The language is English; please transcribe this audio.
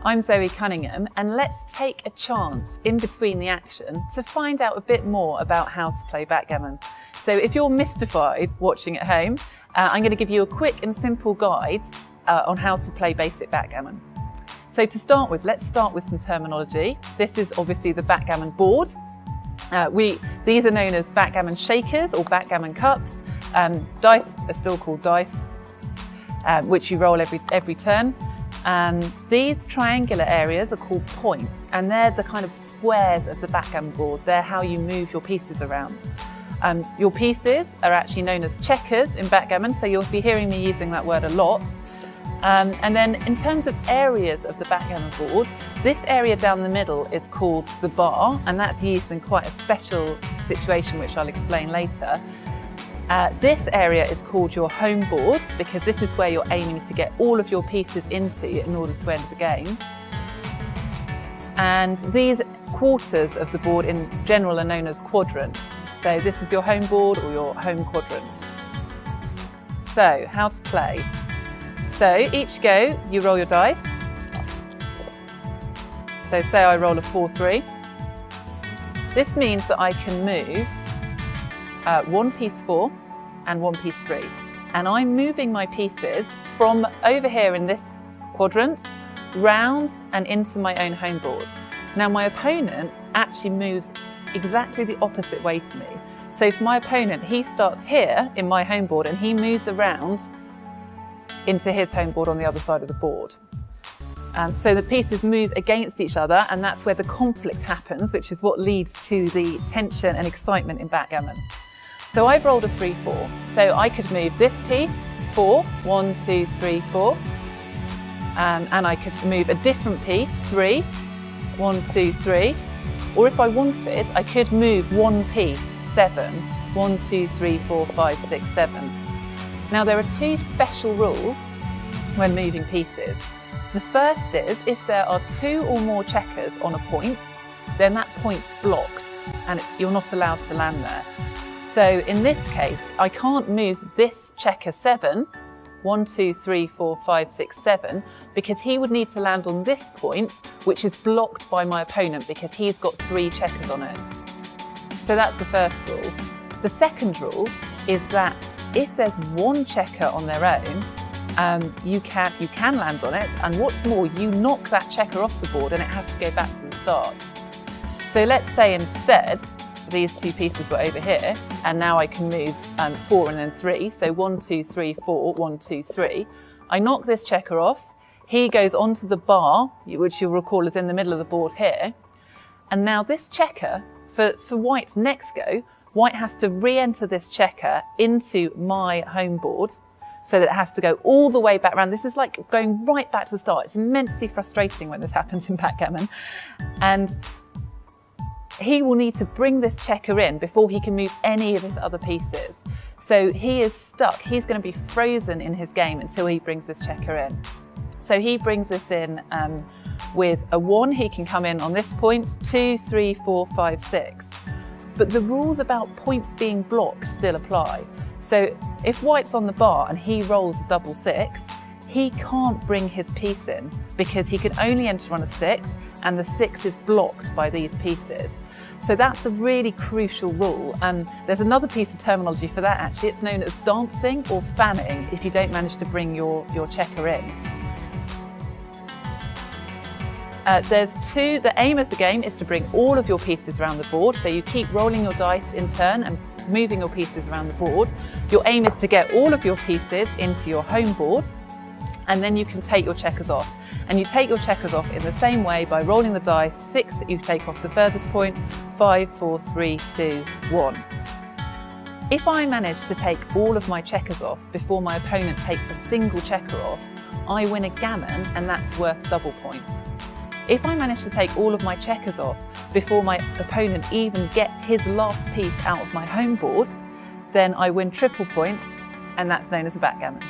I'm Zoe Cunningham, and let's take a chance in between the action to find out a bit more about how to play backgammon. So if you're mystified watching at home, I'm going to give you a quick and simple guide on how to play basic backgammon. So to start with, let's start with some terminology. This is obviously the backgammon board. These are known as backgammon shakers or backgammon cups. Dice are still called dice, which you roll every turn. These triangular areas are called points, and they're the kind of squares of the backgammon board. They're how you move your pieces around. Your pieces are actually known as checkers in backgammon, so you'll be hearing me using that word a lot. And then in terms of areas of the backgammon board, this area down the middle is called the bar, and that's used in quite a special situation which I'll explain later. This area is called your home board because this is where you're aiming to get all of your pieces into in order to end the game. And these quarters of the board in general are known as quadrants. So this is your home board or your home quadrant. So how to play? So each go you roll your dice. So say I roll a 4-3. This means that I can move one piece 4 and one piece 3. And I'm moving my pieces from over here in this quadrant round and into my own home board. Now my opponent actually moves exactly the opposite way to me. So for my opponent, he starts here in my home board and he moves around into his home board on the other side of the board. So the pieces move against each other, and that's where the conflict happens, which is what leads to the tension and excitement in backgammon. So I've rolled a 3-4. So I could move this piece 4, 1, 2, 3, 4. And I could move a different piece 3, 1, 2, 3. Or if I wanted, I could move one piece 7, 1, 2, 3, 4, 5, 6, 7. Now there are two special rules when moving pieces. The first is if there are 2 or more checkers on a point, then that point's blocked and you're not allowed to land there. So in this case, I can't move this checker 7, 1, 2, 3, 4, 5, 6, 7, because he would need to land on this point, which is blocked by my opponent because he's got 3 checkers on it. So that's the first rule. The second rule is that if there's one checker on their own, you can land on it, and what's more, you knock that checker off the board and it has to go back to the start. So let's say instead these 2 pieces were over here, and now I can move 4 and then 3. So 1, 2, 3, 4, 1, 2, 3. I knock this checker off. He goes onto the bar, which you'll recall is in the middle of the board here. And now this checker, for White's next go, White has to re-enter this checker into my home board so that it has to go all the way back around. This is like going right back to the start. It's immensely frustrating when this happens in backgammon. And he will need to bring this checker in before he can move any of his other pieces. So he is stuck. He's going to be frozen in his game until he brings this checker in. So he brings this in with a 1. He can come in on this point, 2, 3, 4, 5, 6. But the rules about points being blocked still apply. So if White's on the bar and he rolls a double 6, he can't bring his piece in because he can only enter on a 6 and the 6 is blocked by these pieces. So that's a really crucial rule. And there's another piece of terminology for that actually. It's known as dancing or fanning if you don't manage to bring your checker in. The aim of the game is to bring all of your pieces around the board. So you keep rolling your dice in turn and moving your pieces around the board. Your aim is to get all of your pieces into your home board, and then you can take your checkers off. And you take your checkers off in the same way by rolling the dice. 6 you take off the furthest point, 5, 4, 3, 2, 1. If I manage to take all of my checkers off before my opponent takes a single checker off, I win a gammon and that's worth double points. If I manage to take all of my checkers off before my opponent even gets his last piece out of my home board, then I win triple points, and that's known as a backgammon.